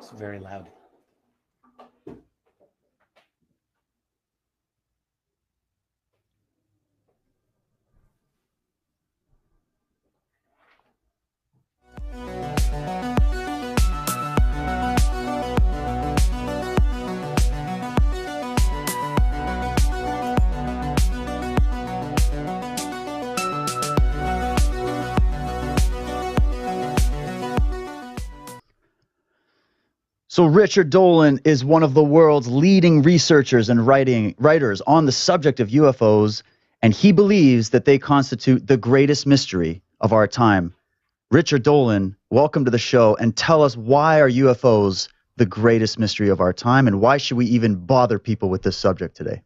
It's very loud. So Richard Dolan is one of the world's leading researchers and writers on the subject of UFOs, and he believes that they constitute the greatest mystery of our time. Richard Dolan, welcome to the show, and tell us, why are UFOs the greatest mystery of our time, and why should we even bother people with this subject today?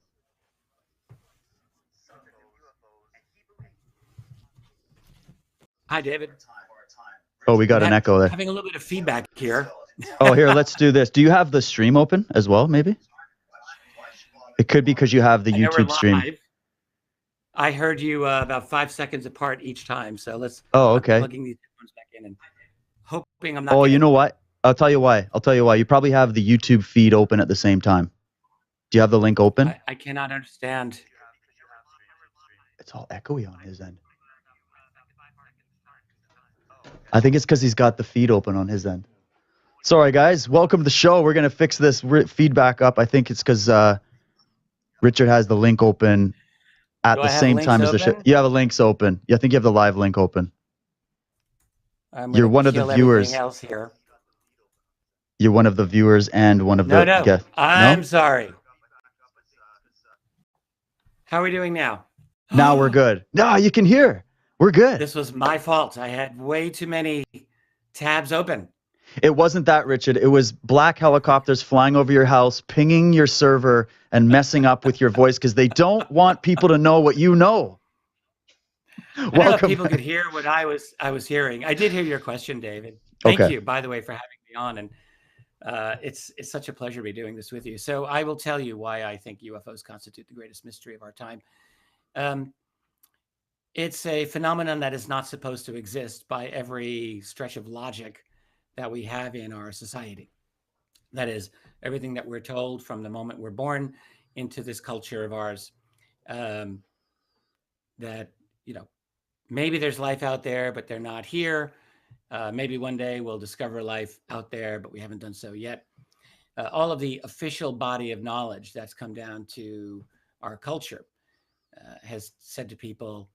Hi, David. Oh, we got an echo there. Having a little bit of feedback here. Oh, here, let's do this. Do you have the stream open as well, maybe? It could be because you have the YouTube stream. I heard you about 5 seconds apart each time, so let's. Oh, okay. Plugging these ones back in and hoping I'm not. Oh, you know what? I'll tell you why. You probably have the YouTube feed open at the same time. Do you have the link open? I cannot understand. It's all echoey on his end. I think it's because he's got the feed open on his end. Sorry, guys. Welcome to the show. We're going to fix this feedback up. I think it's because Richard has the link open at the same time as the show. You have the links open. I think you have the live link open. You're one of the viewers. Else here. You're one of the viewers and one of the guests. I'm sorry. How are we doing now? Now we're good. No, you can hear. We're good. This was my fault. I had way too many tabs open. It wasn't that, Richard. It was black helicopters flying over your house, pinging your server and messing up with your voice because they don't want people to know what you know. Welcome. People could hear what I was hearing. I did hear your question, David. Thank you, by the way, for having me on. And it's such a pleasure to be doing this with you. So I will tell you why I think UFOs constitute the greatest mystery of our time. It's a phenomenon that is not supposed to exist by every stretch of logic that we have in our society. That is, everything that we're told from the moment we're born into this culture of ours, that, maybe there's life out there, but they're not here. Maybe one day we'll discover life out there, but we haven't done so yet. All of the official body of knowledge that's come down to our culture has said to people,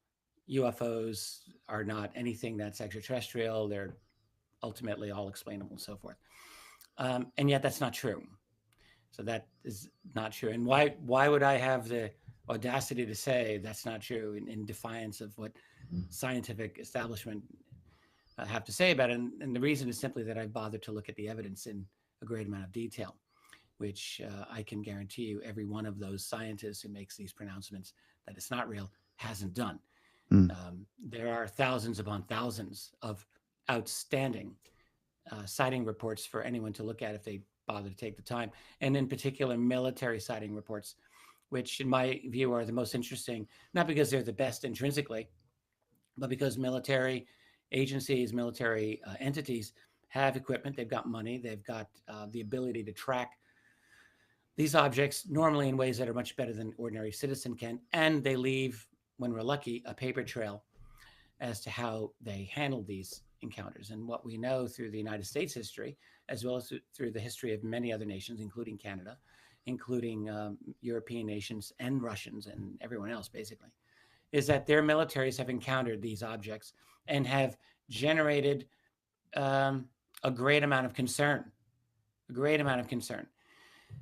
UFOs are not anything that's extraterrestrial. They're ultimately all explainable and so forth. And yet that's not true. So that is not true. And why would I have the audacity to say that's not true in defiance of what scientific establishment have to say about it? And the reason is simply that I've bothered to look at the evidence in a great amount of detail, which I can guarantee you every one of those scientists who makes these pronouncements that it's not real hasn't done. There are thousands upon thousands of outstanding sighting reports for anyone to look at if they bother to take the time, and in particular military sighting reports, which in my view are the most interesting, not because they're the best intrinsically, but because military agencies, military entities have equipment, they've got money, they've got the ability to track these objects normally in ways that are much better than ordinary citizen can, and they leave, when we're lucky, a paper trail as to how they handled these encounters. And what we know through the United States history, as well as through the history of many other nations, including Canada, including European nations and Russians and everyone else, basically, is that their militaries have encountered these objects and have generated a great amount of concern,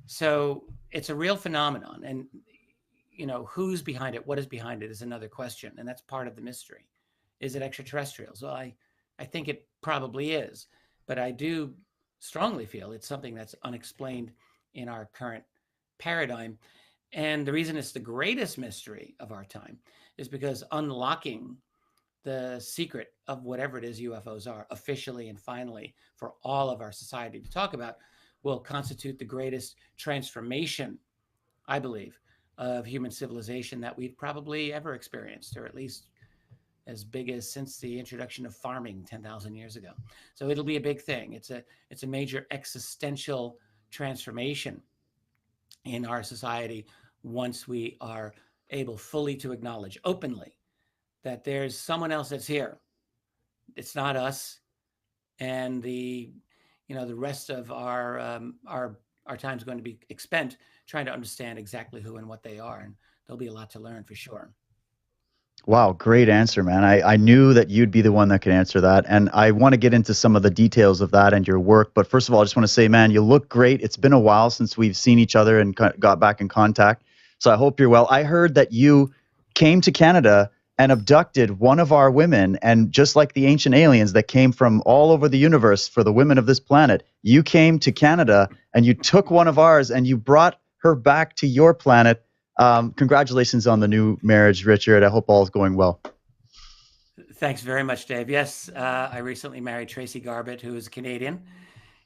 So it's a real phenomenon. And, who's behind it, what is behind it is another question. And that's part of the mystery. Is it extraterrestrials? Well, I think it probably is, but I do strongly feel it's something that's unexplained in our current paradigm. And the reason it's the greatest mystery of our time is because unlocking the secret of whatever it is UFOs are officially and finally for all of our society to talk about will constitute the greatest transformation, I believe, of human civilization that we've probably ever experienced, or at least as big as since the introduction of farming 10,000 years ago. So it'll be a big thing. It's a major existential transformation in our society once we are able fully to acknowledge openly that there's someone else that's here. It's not us, and the rest of our time is going to be spent trying to understand exactly who and what they are, and there'll be a lot to learn for sure. Wow, great answer, man. I knew that you'd be the one that could answer that. And I want to get into some of the details of that and your work. But first of all, I just want to say, man, you look great. It's been a while since we've seen each other and got back in contact. So I hope you're well. I heard that you came to Canada and abducted one of our women. And just like the ancient aliens that came from all over the universe for the women of this planet, you came to Canada and you took one of ours and you brought her back to your planet. Congratulations on the new marriage, Richard. I hope all is going well. Thanks very much, Dave. Yes, I recently married Tracy Garbett, who is Canadian.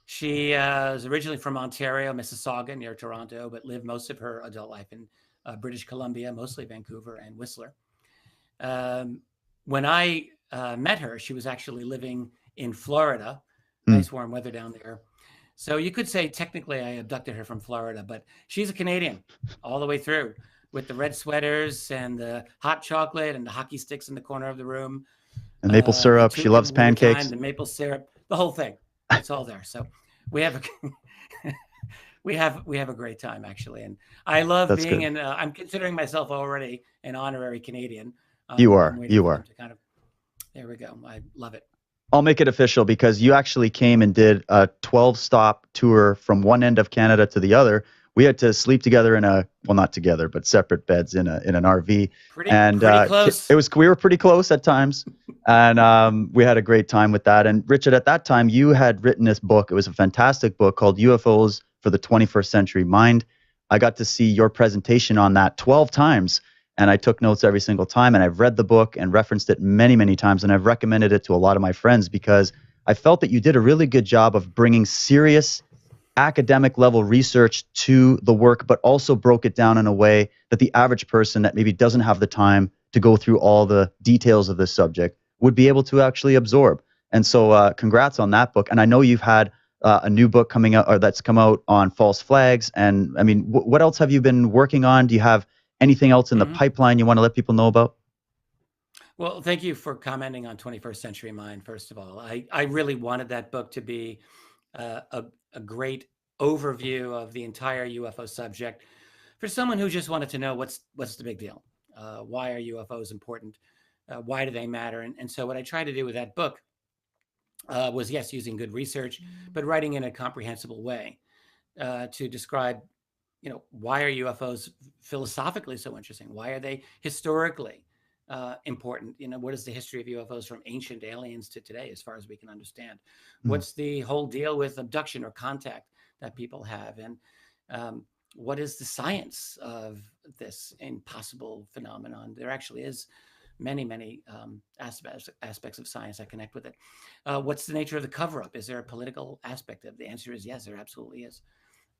She is originally from Ontario, Mississauga, near Toronto, but lived most of her adult life in British Columbia, mostly Vancouver and Whistler. When I met her, she was actually living in Florida. Nice warm weather down there. So you could say technically I abducted her from Florida, but she's a Canadian all the way through, with the red sweaters and the hot chocolate and the hockey sticks in the corner of the room. And maple syrup. She loves pancakes. The maple syrup, the whole thing. It's all there. So we have a we have a great time, actually, and I love That's being good. in. I'm considering myself already an honorary Canadian. You I'm are. waiting You for are. them to kind of. There we go. I love it. I'll make it official because you actually came and did a 12-stop tour from one end of Canada to the other. We had to sleep together in well, not together, but separate beds in an RV. And Pretty close. we were pretty close at times. And we had a great time with that. And Richard, at that time, you had written this book. It was a fantastic book called UFOs for the 21st Century Mind. I got to see your presentation on that 12 times. And I took notes every single time. And I've read the book and referenced it many, many times. And I've recommended it to a lot of my friends because I felt that you did a really good job of bringing serious academic level research to the work, but also broke it down in a way that the average person that maybe doesn't have the time to go through all the details of this subject would be able to actually absorb. And so congrats on that book. And I know you've had a new book coming out, or that's come out, on false flags. And I mean, what else have you been working on? Do you have anything else in the pipeline you want to let people know about? Well, thank you for commenting on 21st Century Mind, first of all. I really wanted that book to be a great overview of the entire UFO subject for someone who just wanted to know what's the big deal? Why are UFOs important? Why do they matter? And so what I tried to do with that book was, yes, using good research, but writing in a comprehensible way to describe, why are UFOs philosophically so interesting? Why are they historically important? What is the history of UFOs from ancient aliens to today, as far as we can understand? What's the whole deal with abduction or contact that people have? And what is the science of this impossible phenomenon? There actually is many aspects of science that connect with it. What's the nature of the cover-up? Is there a political aspect of it? The answer is yes, there absolutely is.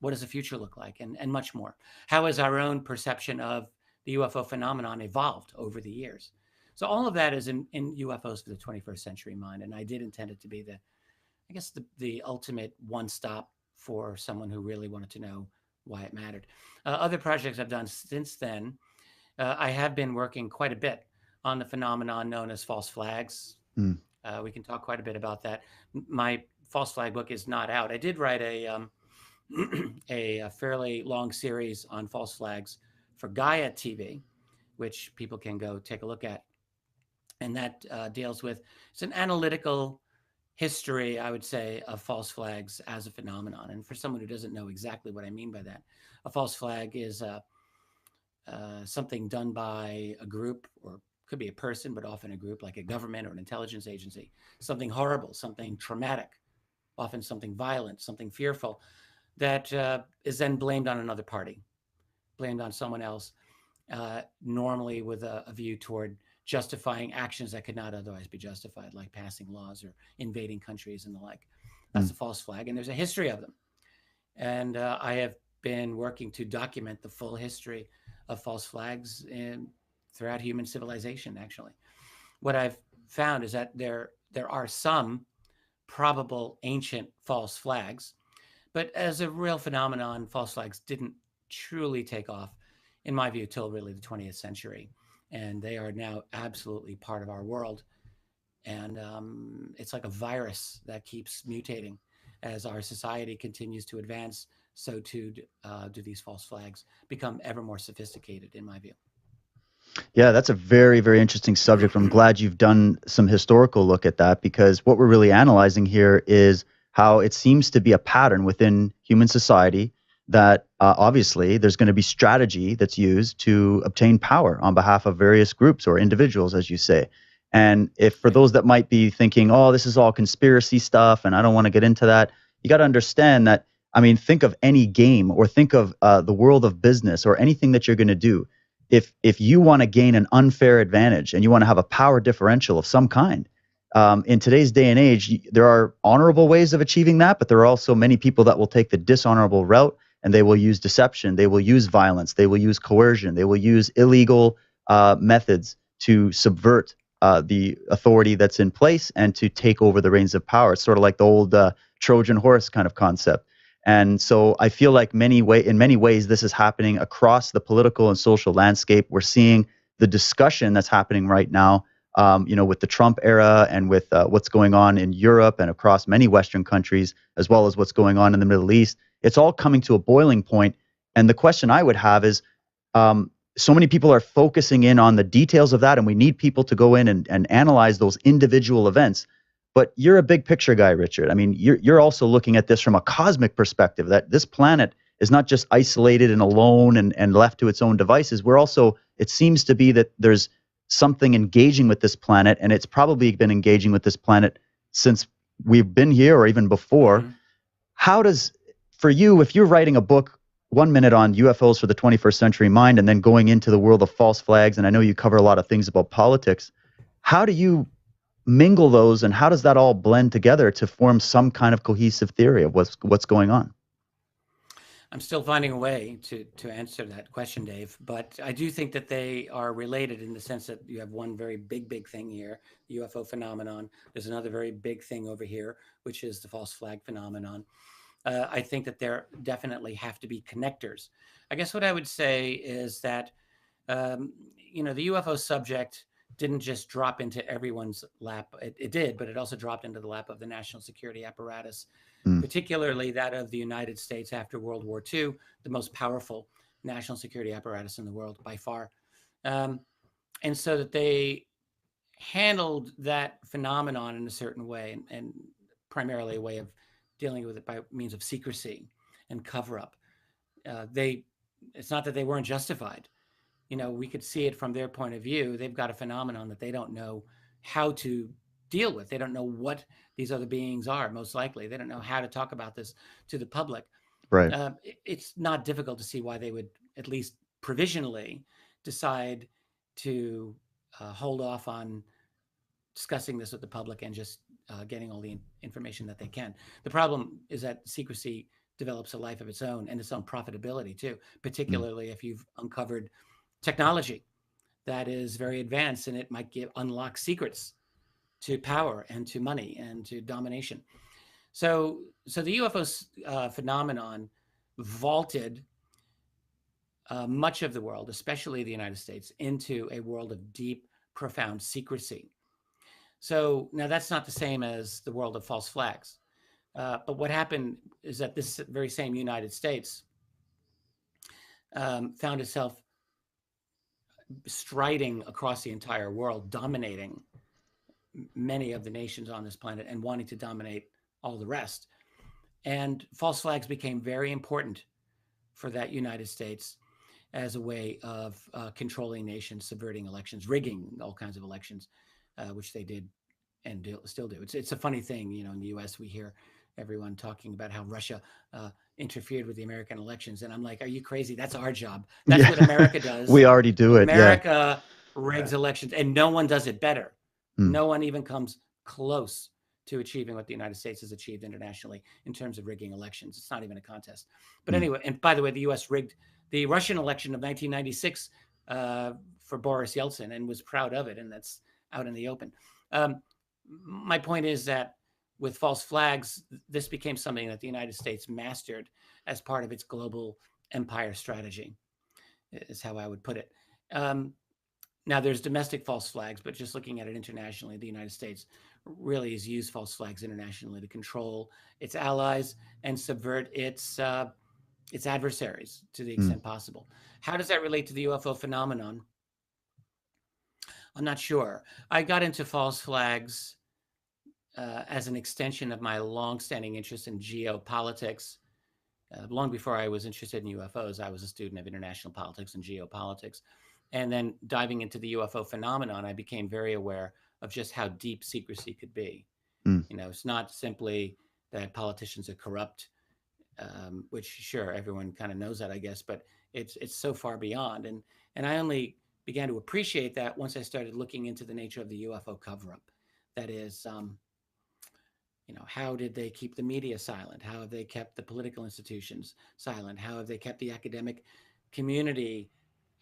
What does the future look like? And much more. How has our own perception of the UFO phenomenon evolved over the years? So all of that is in UFOs for the 21st Century Mind. And I did intend it to be the ultimate one-stop for someone who really wanted to know why it mattered. Other projects I've done since then, I have been working quite a bit on the phenomenon known as false flags. We can talk quite a bit about that. My false flag book is not out. I did write a fairly long series on false flags for Gaia TV, which people can go take a look at. And that deals with, it's an analytical history, I would say, of false flags as a phenomenon. And for someone who doesn't know exactly what I mean by that, a false flag is something done by a group, or could be a person, but often a group, like a government or an intelligence agency. Something horrible, something traumatic, often something violent, something fearful, that is then blamed on another party, blamed on someone else, normally with a view toward justifying actions that could not otherwise be justified, like passing laws or invading countries and the like. That's a false flag, and there's a history of them. And I have been working to document the full history of false flags throughout human civilization, actually. what I've found is that there are some probable ancient false flags, but as a real phenomenon, false flags didn't truly take off, in my view, till really the 20th century, and they are now absolutely part of our world. And it's like a virus that keeps mutating as our society continues to advance. So too do these false flags become ever more sophisticated, in my view. Yeah, that's a very, very interesting subject. I'm glad you've done some historical look at that, because what we're really analyzing here is how it seems to be a pattern within human society that obviously there's going to be strategy that's used to obtain power on behalf of various groups or individuals, as you say. And if for Right. those that might be thinking, oh, this is all conspiracy stuff and I don't want to get into that, you got to understand that, I mean, think of any game or think of the world of business or anything that you're going to do. If you want to gain an unfair advantage and you want to have a power differential of some kind, in today's day and age, there are honorable ways of achieving that, but there are also many people that will take the dishonorable route, and they will use deception, they will use violence, they will use coercion, they will use illegal methods to subvert the authority that's in place and to take over the reins of power. It's sort of like the old Trojan horse kind of concept. And so I feel like in many ways, this is happening across the political and social landscape. We're seeing the discussion that's happening right now, with the Trump era and with what's going on in Europe and across many Western countries, as well as what's going on in the Middle East. It's all coming to a boiling point. And the question I would have is, so many people are focusing in on the details of that, and we need people to go in and analyze those individual events. But you're a big picture guy, Richard. I mean, you're also looking at this from a cosmic perspective, that this planet is not just isolated and alone and left to its own devices. We're also, it seems to be that there's something engaging with this planet, and it's probably been engaging with this planet since we've been here or even before. Mm-hmm. How does, for you, if you're writing a book 1 minute on UFOs for the 21st century mind and then going into the world of false flags, and I know you cover a lot of things about politics, how do you mingle those, and how does that all blend together to form some kind of cohesive theory of what's going on? I'm still finding a way to answer that question, Dave, but I do think that they are related in the sense that you have one very big thing here, the UFO phenomenon. There's another very big thing over here, which is the false flag phenomenon. I think that there definitely have to be connectors. I guess what I would say is that, the UFO subject didn't just drop into everyone's lap. It did, but it also dropped into the lap of the national security apparatus, Mm, particularly that of the United States after World War II, the most powerful national security apparatus in the world by far. Um, and so that they handled that phenomenon in a certain way, and primarily a way of dealing with it by means of secrecy and cover up. They, it's not that they weren't justified. We could see it from their point of view. They've got a phenomenon that they don't know how to deal with. They don't know what these other beings are, most likely. They don't know how to talk about this to the public. right. It's not difficult to see why they would at least provisionally decide to hold off on discussing this with the public and just getting all the information that they can. The problem is that secrecy develops a life of its own and its own profitability too, Mm, particularly if you've uncovered technology that is very advanced, and it might unlock secrets to power and to money and to domination. So the UFO phenomenon vaulted much of the world, especially the United States, into a world of deep, profound secrecy. So now that's not the same as the world of false flags. But what happened is that this very same United States found itself striding across the entire world, dominating many of the nations on this planet and wanting to dominate all the rest. And false flags became very important for that United States as a way of controlling nations, subverting elections, rigging all kinds of elections, which they did and still do. It's a funny thing, in the U.S. we hear everyone talking about how Russia interfered with the American elections, and I'm like, are you crazy? That's our job. That's what yeah, America does. we already do it. Yeah. America rigs elections, and no one does it better. Mm, No one even comes close to achieving what the United States has achieved internationally in terms of rigging elections. It's not even a contest. But mm, anyway, and by the way, the U.S. rigged the Russian election of 1996 for Boris Yeltsin and was proud of it, and that's out in the open. Um, my point is that with false flags, this became something that the United States mastered as part of its global empire strategy, is how I would put it. Um, Now, there's domestic false flags, but just looking at it internationally, the United States really has used false flags internationally to control its allies and subvert its adversaries to the Mm. extent possible. How does that relate to the UFO phenomenon? I'm not sure. I got into false flags as an extension of my longstanding interest in geopolitics. Long before I was interested in UFOs, I was a student of international politics and geopolitics. And then diving into the UFO phenomenon, I became very aware of just how deep secrecy could be. Mm. It's not simply that politicians are corrupt, which sure everyone kind of knows that, I guess, but it's so far beyond. And I only began to appreciate that once I started looking into the nature of the UFO cover-up. That is, how did they keep the media silent? How have they kept the political institutions silent? How have they kept the academic community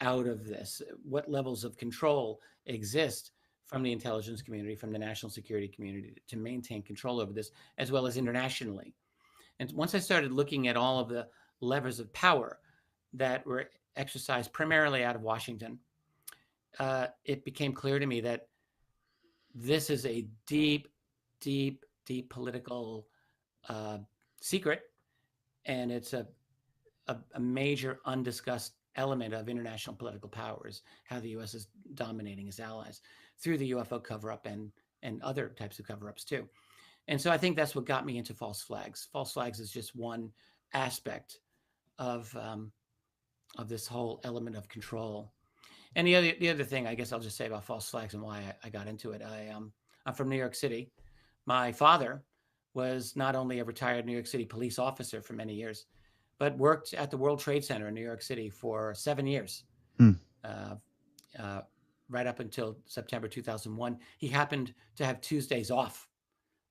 out of this? What levels of control exist from the intelligence community, from the national security community to maintain control over this, as well as internationally? And once I started looking at all of the levers of power that were exercised primarily out of Washington, it became clear to me that this is a deep, deep, deep political uh, secret, and it's a major undiscussed element of international political powers, how the U.S. is dominating its allies through the UFO cover-up and other types of cover-ups too. And so I think that's what got me into false flags. False flags is just one aspect of this whole element of control. And the other thing I guess I'll just say about false flags and why I got into it. I'm from New York City. My father was not only a retired New York City police officer for many years, but worked at the World Trade Center in New York City for 7 years, Mm. uh, uh, right up until September 2001. He happened to have Tuesdays off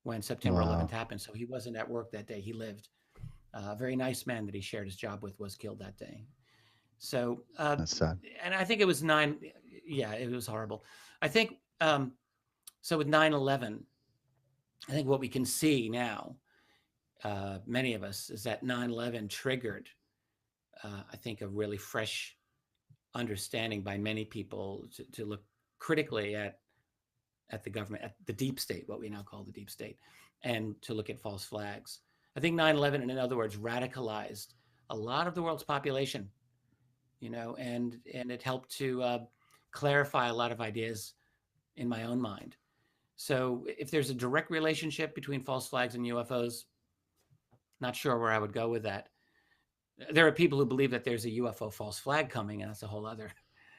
when September 11th Wow. happened, so he wasn't at work that day. He lived. A very nice man that he shared his job with was killed that day. So, That's sad. and I think it was nine. Yeah, it was horrible. I think so. With 9/11, I think what we can see now, many of us, is that 9/11 triggered, I think, a really fresh understanding by many people to look critically at the government, at the deep state, what we now call the deep state, and to look at false flags. I think 9/11, in other words, radicalized a lot of the world's population, and it helped to clarify a lot of ideas in my own mind. So if there's a direct relationship between false flags and UFOs, not sure where I would go with that. There are people who believe that there's a UFO false flag coming, and that's a whole other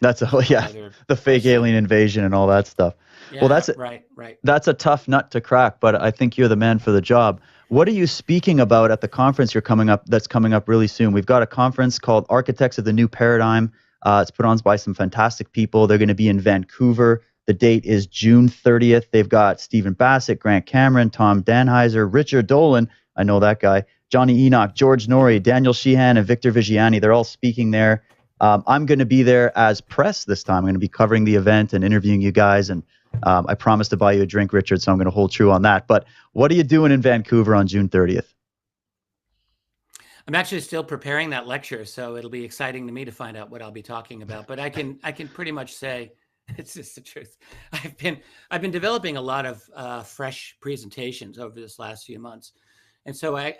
That's a that's a whole yeah, other the fake question. alien invasion and all that stuff. Well, Yeah, right, right. that's a tough nut to crack, but I think you're the man for the job. What are you speaking about at the conference that's coming up really soon? We've got a conference called Architects of the New Paradigm. It's put on by some fantastic people. They're going to be in Vancouver. The date is June 30th. They've got Stephen Bassett, Grant Cameron, Tom Danheiser, Richard Dolan. I know that guy. Johnny Enoch, George Norrie, Daniel Sheehan, and Victor Vigiani. They're all speaking there. I'm going to be there as press this time. I'm going to be covering the event and interviewing you guys. And I promised to buy you a drink, Richard, so I'm going to hold true on that. But what are you doing in Vancouver on June 30th? I'm actually still preparing that lecture, so it'll be exciting to me to find out what I'll be talking about. But I can pretty much say it's just the truth. I've been developing a lot of fresh presentations over this last few months, and so I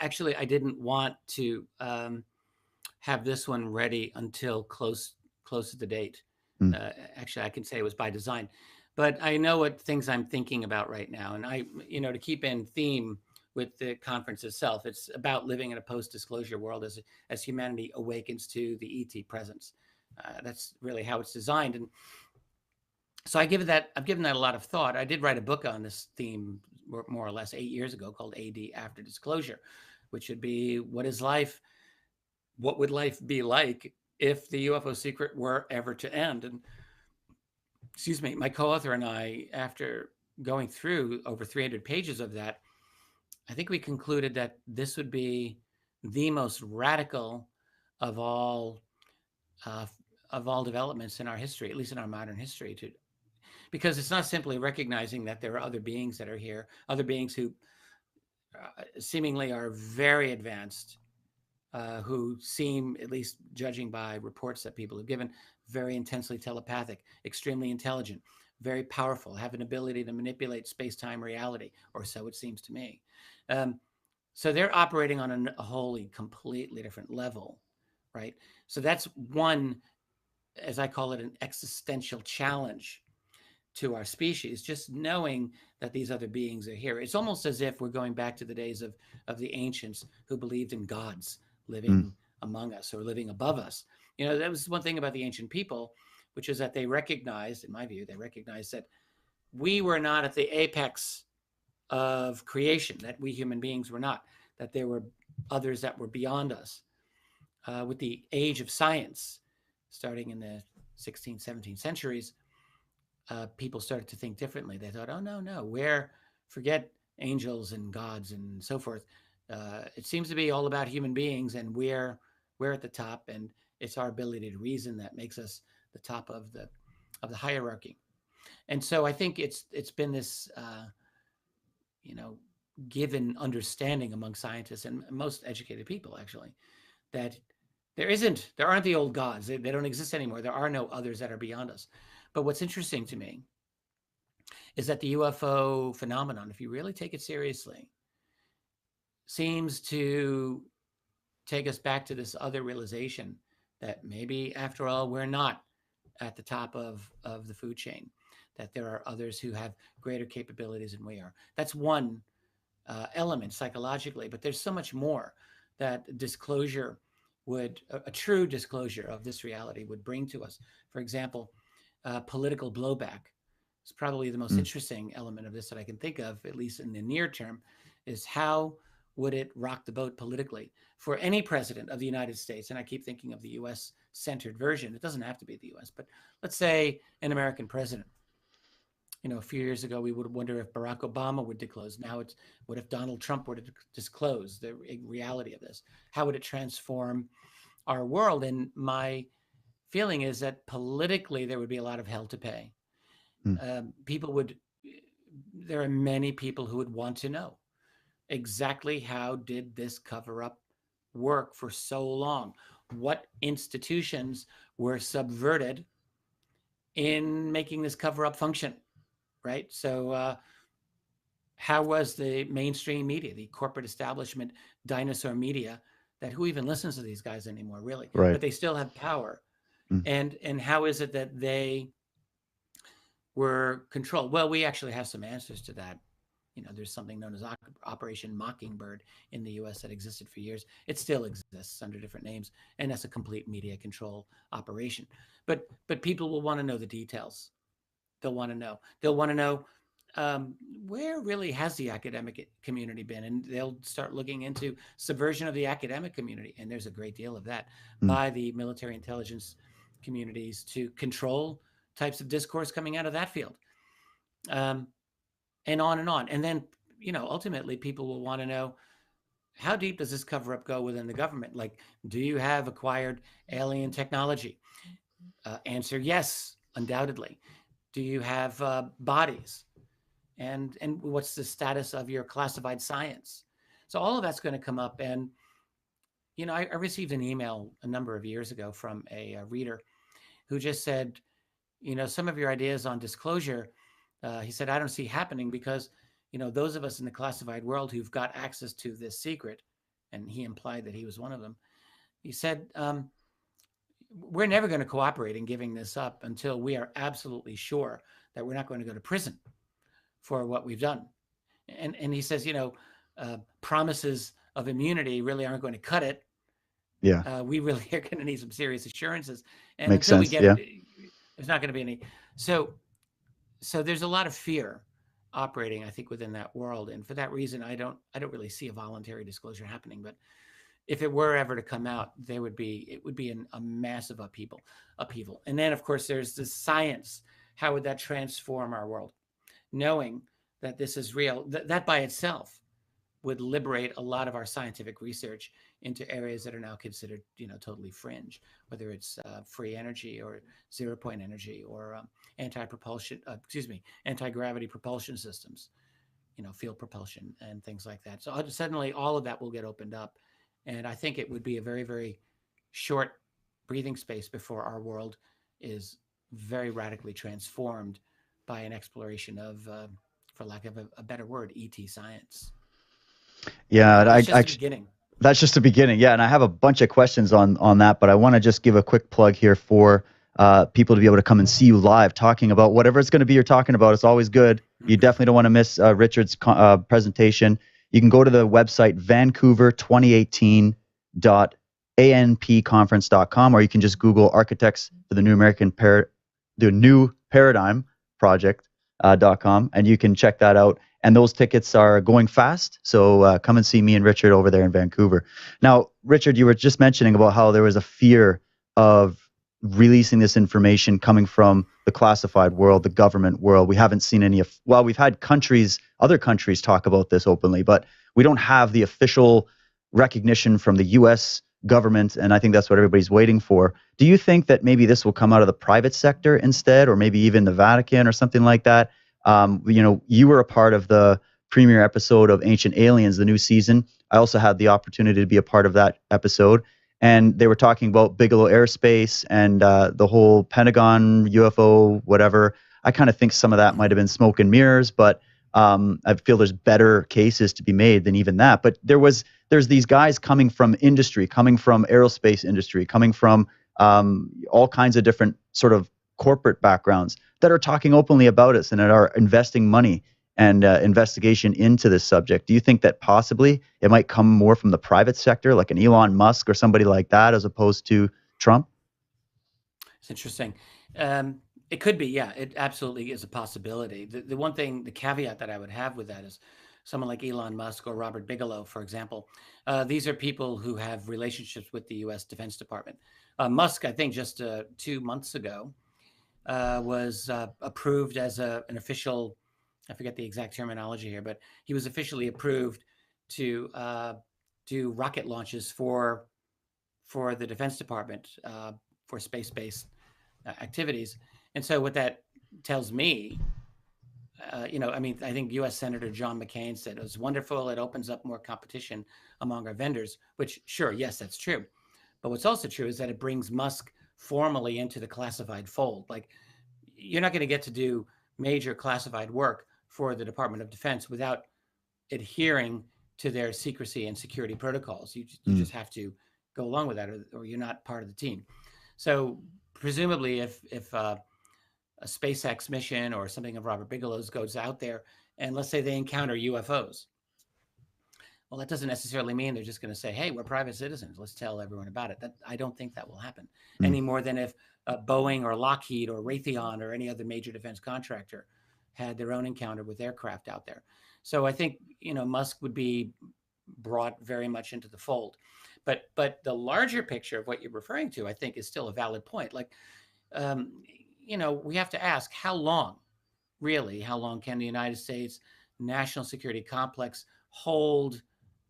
didn't want to have this one ready until close to the date. Mm. Actually, I can say it was by design, but I know what things I'm thinking about right now, and to keep in theme with the conference itself, it's about living in a post-disclosure world as humanity awakens to the ET presence. That's really how it's designed, and so I've given that a lot of thought. I did write a book on this theme more or less 8 years ago called AD After Disclosure, which would be what would life be like if the UFO secret were ever to end? And excuse me, my co-author and I, after going through over 300 pages of that, I think we concluded that this would be the most radical of all uh, of all developments in our history, at least in our modern history, because it's not simply recognizing that there are other beings that are here, other beings who seemingly are very advanced, who seem, at least judging by reports that people have given, very intensely telepathic, extremely intelligent, very powerful, have an ability to manipulate space-time reality, or so it seems to me. So they're operating on a wholly, completely different level, right? So that's one, as I call it, an existential challenge to our species, just knowing that these other beings are here. It's almost as if we're going back to the days of the ancients who believed in gods Mm. living among us or living above us. You know, that was one thing about the ancient people, which is that they recognized, in my view, they recognized that we were not at the apex of creation, that we human beings were not, that there were others that were beyond us. With the age of science, starting in the 16th, 17th centuries, people started to think differently. They thought, oh, no, forget angels and gods and so forth. It seems to be all about human beings, and we're at the top, and it's our ability to reason that makes us the top of the hierarchy. And so I think it's been this, you know, given understanding among scientists and most educated people, actually, that there aren't the old gods. They don't exist anymore. There are no others that are beyond us. But what's interesting to me is that the UFO phenomenon, if you really take it seriously, seems to take us back to this other realization that maybe, after all, we're not at the top of the food chain, that there are others who have greater capabilities than we are. That's one element psychologically, but there's so much more that disclosure would, a true disclosure of this reality would bring to us. For example, political blowback is probably the most Mm. interesting element of this that I can think of, at least in the near term, is how would it rock the boat politically for any president of the United States? And I keep thinking of the US centered version. It doesn't have to be the US, but let's say an American president. You know, a few years ago, we would wonder if Barack Obama would disclose. Now it's, what if Donald Trump were to disclose the reality of this? How would it transform our world? And my feeling is that politically, there would be a lot of hell to pay. Mm. People would, there are many people who would want to know exactly how did this cover up work for so long? What institutions were subverted in making this cover up function, right? So, how was the mainstream media, the corporate establishment, dinosaur media, that who even listens to these guys anymore, really? Right. But they still have power. Mm. And how is it that they were controlled? Well, we actually have some answers to that. You know, there's something known as Operation Mockingbird in the US that existed for years. It still exists under different names, and that's a complete media control operation. But people will want to know the details. They'll want to know. They'll want to know, where really has the academic community been? And they'll start looking into subversion of the academic community. And there's a great deal of that Mm. by the military intelligence communities to control types of discourse coming out of that field. Um, and on and on. And then, you know, ultimately people will want to know, how deep does this cover up go within the government? Like, do you have acquired alien technology? Answer, yes, undoubtedly. Do you have bodies? And what's the status of your classified science? So all of that's going to come up. And, you know, I received an email a number of years ago from a reader who just said, you know, some of your ideas on disclosure, he said, I don't see happening because, you know, those of us in the classified world who've got access to this secret, and he implied that he was one of them. He said, we're never going to cooperate in giving this up until we are absolutely sure that we're not going to go to prison for what we've done. And he says, you know, promises of immunity really aren't going to cut it. Yeah. We really are going to need some serious assurances. And Makes until we sense. get Yeah. it, there's not going to be any. So there's a lot of fear operating, I think, within that world. And for that reason, I don't really see a voluntary disclosure happening. But if it were ever to come out, it would be a massive upheaval. And then, of course, there's the science. How would that transform our world? Knowing that this is real, that by itself would liberate a lot of our scientific research into areas that are now considered, totally fringe, whether it's free energy or 0 point energy or anti-gravity propulsion systems, field propulsion and things like that. So suddenly all of that will get opened up. And I think it would be a very, very short breathing space before our world is very radically transformed by an exploration of, for lack of a better word, ET science. Yeah, But that's just the beginning. That's just the beginning. Yeah, and I have a bunch of questions on that, but I want to just give a quick plug here for people to be able to come and see you live talking about whatever it's going to be you're talking about. It's always good. You definitely don't want to miss Richard's presentation. You can go to the website vancouver2018.anpconference.com, or you can just Google Architects for the New Paradigm Project.com, and you can check that out. And those tickets are going fast. So come and see me and Richard over there in Vancouver. Now, Richard, you were just mentioning about how there was a fear of releasing this information coming from the classified world, the government world. We haven't seen we've had other countries talk about this openly, but we don't have the official recognition from the US government. And I think that's what everybody's waiting for. Do you think that maybe this will come out of the private sector instead, or maybe even the Vatican or something like that? You were a part of the premiere episode of Ancient Aliens, the new season. I also had the opportunity to be a part of that episode. And they were talking about Bigelow Aerospace and the whole Pentagon UFO, whatever. I kind of think some of that might have been smoke and mirrors, but I feel there's better cases to be made than even that. But there's these guys coming from industry, coming from aerospace industry, coming from all kinds of different sort of corporate backgrounds that are talking openly about us and that are investing money and investigation into this subject. Do you think that possibly it might come more from the private sector, like an Elon Musk or somebody like that, as opposed to Trump? It's interesting. It could be, yeah. It absolutely is a possibility. The one thing, the caveat that I would have with that is someone like Elon Musk or Robert Bigelow, for example. These are people who have relationships with the U.S. Defense Department. Musk, I think just 2 months ago, was approved as an official, I forget the exact terminology here, but he was officially approved to do rocket launches for the Defense Department for space-based activities. And so what that tells me, I think U.S. Senator John McCain said it was wonderful. It opens up more competition among our vendors, which sure, yes, that's true. But what's also true is that it brings Musk formally into the classified fold. Like, you're not going to get to do major classified work for the Department of Defense without adhering to their secrecy and security protocols. You just have to go along with that, or you're not part of the team. So presumably, if a SpaceX mission or something of Robert Bigelow's goes out there, and let's say they encounter UFOs, well, that doesn't necessarily mean they're just going to say, hey, we're private citizens, let's tell everyone about it. I don't think that will happen any more than if Boeing or Lockheed or Raytheon or any other major defense contractor had their own encounter with aircraft out there. So I think, Musk would be brought very much into the fold. But the larger picture of what you're referring to, I think, is still a valid point. Like, we have to ask, how long can the United States national security complex hold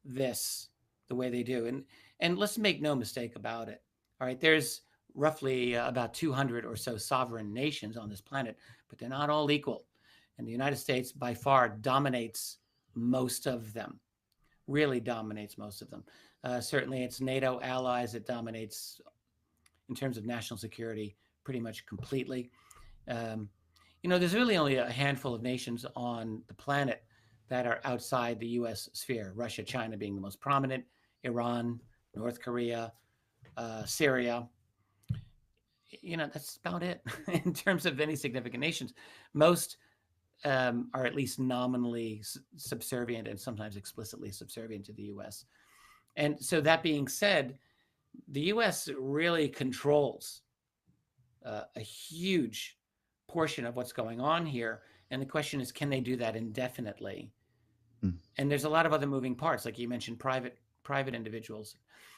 this the way they do? And let's make no mistake about it. All right, there's roughly about 200 or so sovereign nations on this planet, but they're not all equal. And the United States by far dominates most of them, really dominates most of them. Certainly it's NATO allies that dominates in terms of national security pretty much completely. There's really only a handful of nations on the planet that are outside the U.S. sphere, Russia, China being the most prominent, Iran, North Korea, Syria. That's about it in terms of any significant nations. Most are at least nominally subservient and sometimes explicitly subservient to the U.S. And so that being said, the U.S. really controls a huge portion of what's going on here. And the question is, can they do that indefinitely? And there's a lot of other moving parts, like you mentioned, private individuals.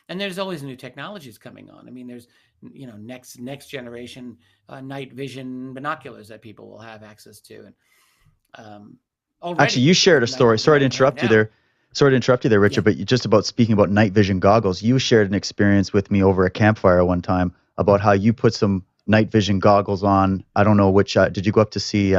And there's always new technologies coming on. I mean, there's, next generation night vision binoculars that people will have access to. And already, actually, you shared a story. Sorry to interrupt you there. Sorry to interrupt you there, Yeah. Richard, but just about speaking about night vision goggles, you shared an experience with me over a campfire one time about how you put some night vision goggles on. I don't know which, did you go up to see,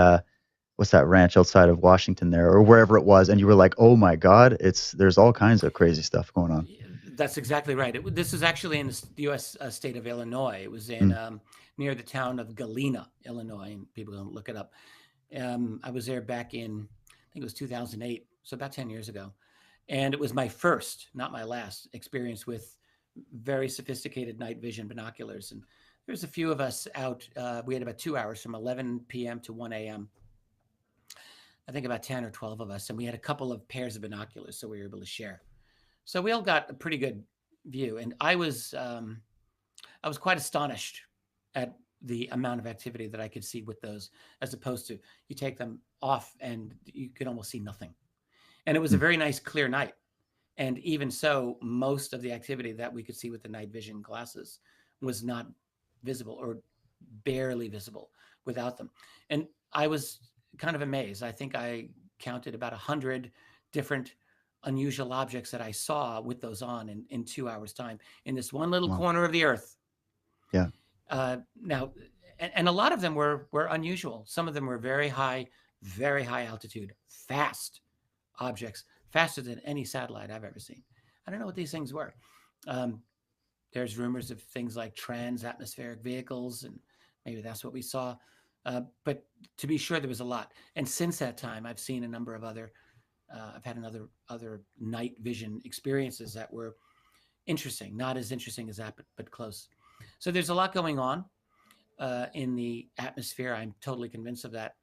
what's that ranch outside of Washington there or wherever it was? And you were like, oh my God, there's all kinds of crazy stuff going on. That's exactly right. This is actually in the U.S. State of Illinois. It was in Mm, near the town of Galena, Illinois, and people can look it up. I was there back in, I think it was 2008, so about 10 years ago. And it was my first, not my last, experience with very sophisticated night vision binoculars. And there's a few of us out. We had about 2 hours from 11 p.m. to 1 a.m. I think about 10 or 12 of us. And we had a couple of pairs of binoculars, so we were able to share. So we all got a pretty good view. And I was quite astonished at the amount of activity that I could see with those, as opposed to you take them off and you could almost see nothing. And it was a mm, very nice, clear night. And even so, most of the activity that we could see with the night vision glasses was not visible or barely visible without them. And I was kind of amazed. I think I counted about 100 different unusual objects that I saw with those on in 2 hours' time in this one little wow. corner of the earth. Yeah. Now, and a lot of them were unusual. Some of them were very high altitude, fast objects, faster than any satellite I've ever seen. I don't know what these things were. Um, there's rumors of things like trans-atmospheric vehicles, and maybe that's what we saw. But to be sure, there was a lot. And since that time, I've seen a number of other. I've had other night vision experiences that were interesting, not as interesting as that, but close. So there's a lot going on in the atmosphere. I'm totally convinced of that.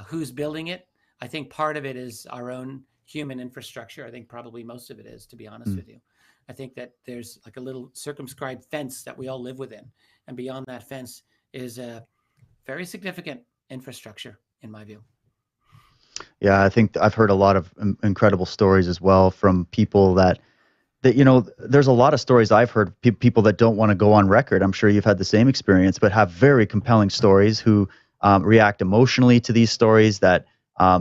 Who's building it? I think part of it is our own human infrastructure. I think probably most of it is, to be honest Mm. with you. I think that there's like a little circumscribed fence that we all live within. And beyond that fence is a very significant infrastructure, in my view. Yeah, I think I've heard a lot of incredible stories as well from people that there's a lot of stories I've heard, people that don't want to go on record. I'm sure you've had the same experience, but have very compelling stories who react emotionally to these stories, that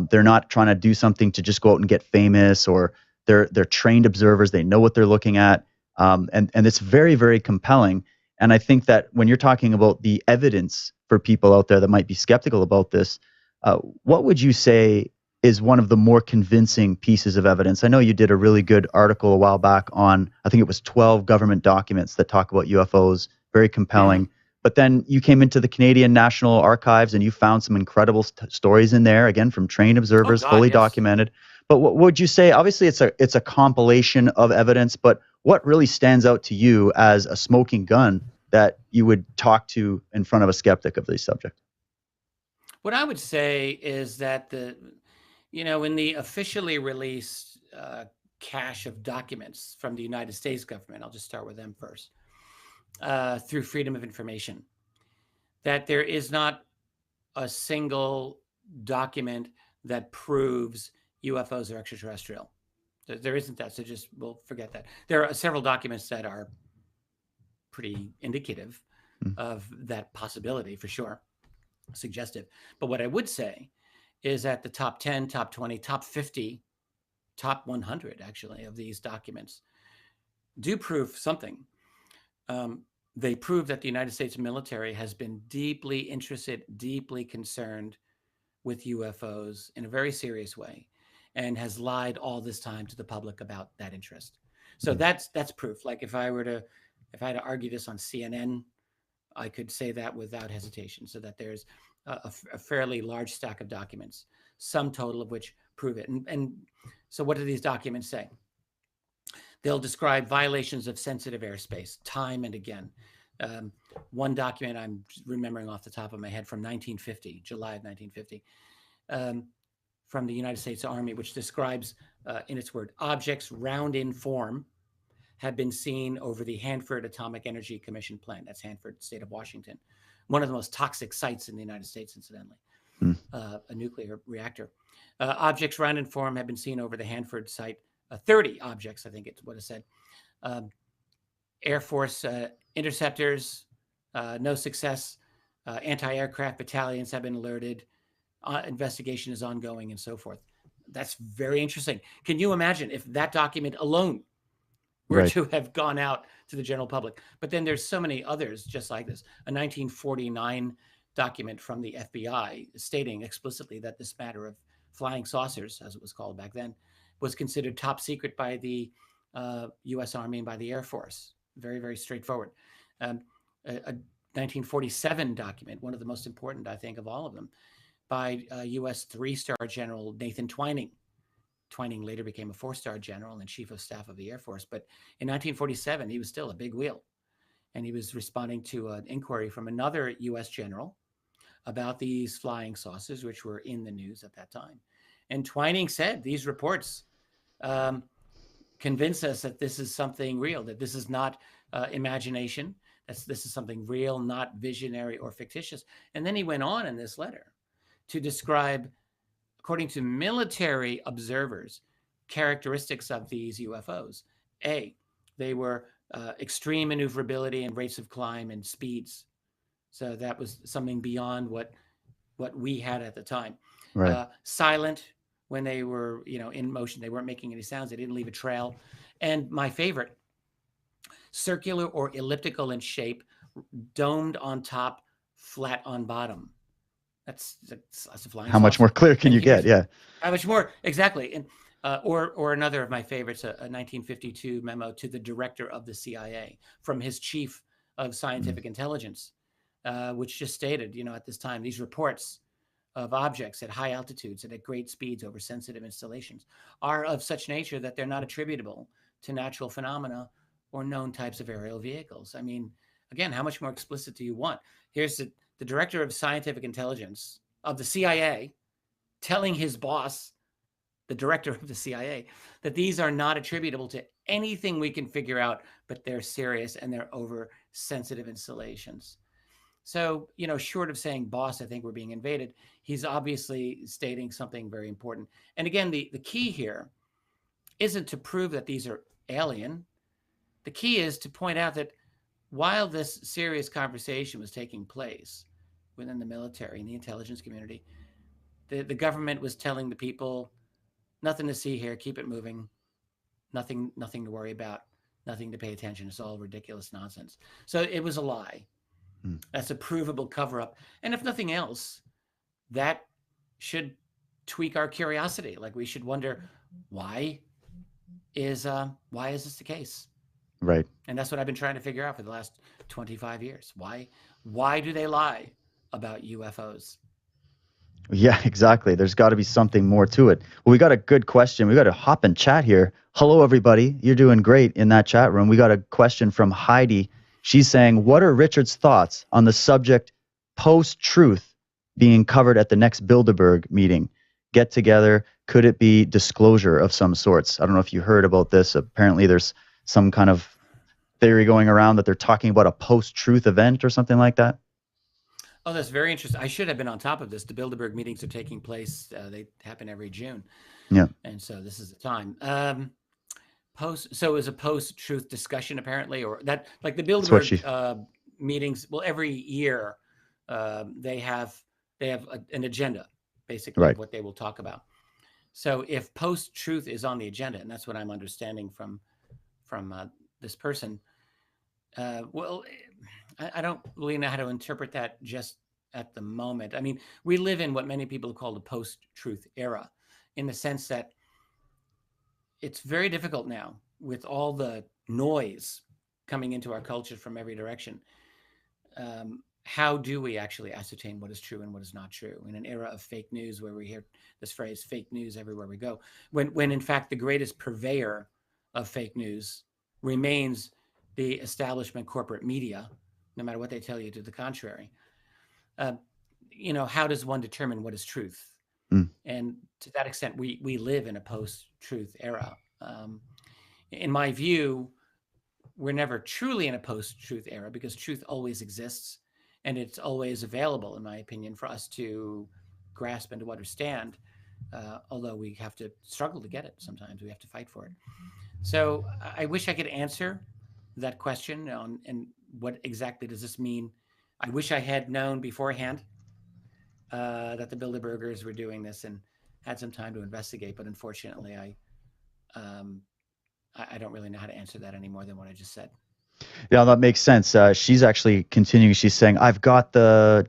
they're not trying to do something to just go out and get famous, or they're trained observers. They know what they're looking at. And it's very, very compelling. And I think that when you're talking about the evidence for people out there that might be skeptical about this, what would you say is one of the more convincing pieces of evidence? I know you did a really good article a while back on, I think it was 12 government documents that talk about UFOs, very compelling. Mm-hmm. But then you came into the Canadian National Archives and you found some incredible stories in there, again, from trained Oh observers, God, fully yes. documented. But what would you say? Obviously, it's a compilation of evidence, but what really stands out to you as a smoking gun that you would talk to in front of a skeptic of these subjects? What I would say is that in the officially released cache of documents from the United States government, I'll just start with them first, through Freedom of Information, that there is not a single document that proves UFOs are extraterrestrial. There isn't that, so we'll forget that. There are several documents that are pretty indicative Mm. of that possibility, for sure, suggestive. But what I would say is that the top 10, top 20, top 50, top 100, actually, of these documents do prove something. They prove that the United States military has been deeply interested, deeply concerned with UFOs in a very serious way, and has lied all this time to the public about that interest. So Mm. that's proof. Like if I had to argue this on CNN, I could say that without hesitation. So that there's a fairly large stack of documents, some total of which prove it. And so what do these documents say? They'll describe violations of sensitive airspace time and again. One document I'm remembering off the top of my head from 1950, July of 1950, from the United States Army, which describes, in its word, objects round in form have been seen over the Hanford Atomic Energy Commission plant. That's Hanford, state of Washington, one of the most toxic sites in the United States, incidentally, Mm. a nuclear reactor. Objects round in form have been seen over the Hanford site. 30 objects, I think it's what it said. Air Force interceptors, no success. Anti-aircraft battalions have been alerted. Investigation is ongoing, and so forth. That's very interesting. Can you imagine if that document alone were Right. to have gone out to the general public? But then there's so many others just like this. A 1949 document from the FBI stating explicitly that this matter of flying saucers, as it was called back then, was considered top secret by the U.S. Army and by the Air Force. Very, very straightforward. A 1947 document, one of the most important, I think, of all of them, by U.S. three-star General Nathan Twining. Twining later became a four-star general and chief of staff of the Air Force. But in 1947, he was still a big wheel. And he was responding to an inquiry from another U.S. general about these flying saucers, which were in the news at that time. And Twining said, these reports convince us that this is something real, that this is not imagination, that this is something real, not visionary or fictitious. And then he went on in this letter to describe, according to military observers, characteristics of these UFOs. A, they were extreme maneuverability and rates of climb and speeds. So that was something beyond what we had at the time. Right. Silent when they were, in motion. They weren't making any sounds. They didn't leave a trail. And my favorite, circular or elliptical in shape, domed on top, flat on bottom. That's a flying How much saucer. more clear can And you get? Yeah. how much more exactly? And or another of my favorites, a 1952 memo to the director of the CIA from his chief of scientific intelligence, which just stated, at this time, these reports of objects at high altitudes and at great speeds over sensitive installations are of such nature that they're not attributable to natural phenomena or known types of aerial vehicles. I mean, again, how much more explicit do you want? Here's the director of scientific intelligence of the CIA telling his boss, the director of the CIA, that these are not attributable to anything we can figure out, but they're serious and they're over sensitive installations. So, short of saying, boss, I think we're being invaded, he's obviously stating something very important. And again, the key here isn't to prove that these are alien. The key is to point out that while this serious conversation was taking place within the military and the intelligence community, the government was telling the people, nothing to see here, keep it moving, nothing to worry about, nothing to pay attention. It's all ridiculous nonsense. So it was a lie. That's a provable cover-up. And if nothing else, that should tweak our curiosity. Like we should wonder, why is this the case? Right. And that's what I've been trying to figure out for the last 25 years. Why do they lie about UFOs? Yeah, exactly. There's got to be something more to it. Well, we got a good question. We got to hop and chat here. Hello, everybody. You're doing great in that chat room. We got a question from Heidi. She's saying, what are Richard's thoughts on the subject post-truth being covered at the next Bilderberg meeting? Get together. Could it be disclosure of some sorts? I don't know if you heard about this. Apparently, there's some kind of theory going around that they're talking about a post-truth event or something like that. Oh, that's very interesting. I should have been on top of this. The Bilderberg meetings are taking place. They happen every June. Yeah. And so this is the time. So it was a post-truth discussion, apparently, or that, like the Bilderberg meetings. Well, every year they have an agenda, basically, right. of what they will talk about. So if post-truth is on the agenda, and that's what I'm understanding from this person, well, I don't really know how to interpret that just at the moment. I mean, we live in what many people call the post-truth era, in the sense that it's very difficult now with all the noise coming into our culture from every direction. How do we actually ascertain what is true and what is not true in an era of fake news, where we hear this phrase fake news everywhere we go, when in fact the greatest purveyor of fake news remains the establishment corporate media, no matter what they tell you to the contrary? How does one determine what is truth? And to that extent, we live in a post-truth era. In my view, we're never truly in a post-truth era, because truth always exists and it's always available, in my opinion, for us to grasp and to understand, although we have to struggle to get it. Sometimes we have to fight for it. So I wish I could answer that question on, and what exactly does this mean? I wish I had known beforehand that the Bilderbergers were doing this, and had some time to investigate, but unfortunately, um, I don't really know how to answer that any more than what I just said. Yeah, that makes sense. She's actually continuing. She's saying, I've got the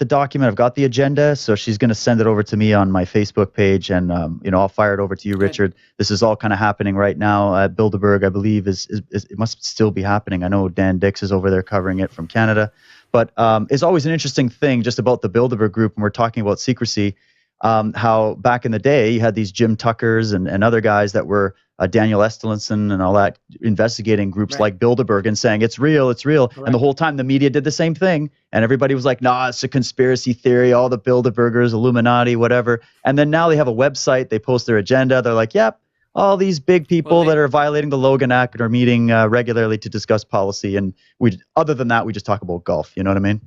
document, I've got the agenda." So she's going to send it over to me on my Facebook page, and I'll fire it over to you, Good. Richard. This is all kind of happening right now at Bilderberg, I believe. Is it must still be happening. I know Dan Dix is over there covering it from Canada, but it's always an interesting thing just about the Bilderberg group, and we're talking about secrecy. How back in the day you had these Jim Tuckers and other guys that were Daniel Estelinson and all that, investigating groups Right. like Bilderberg and saying it's real, it's real. And the Correct. whole time the media did the same thing. And everybody was like, nah, it's a conspiracy theory, all the Bilderbergers, Illuminati, whatever. And then now they have a website, they post their agenda. They're like, yep, all these big Well, people that are violating the Logan Act are meeting regularly to discuss policy. And other than that, we just talk about golf. You know what I mean?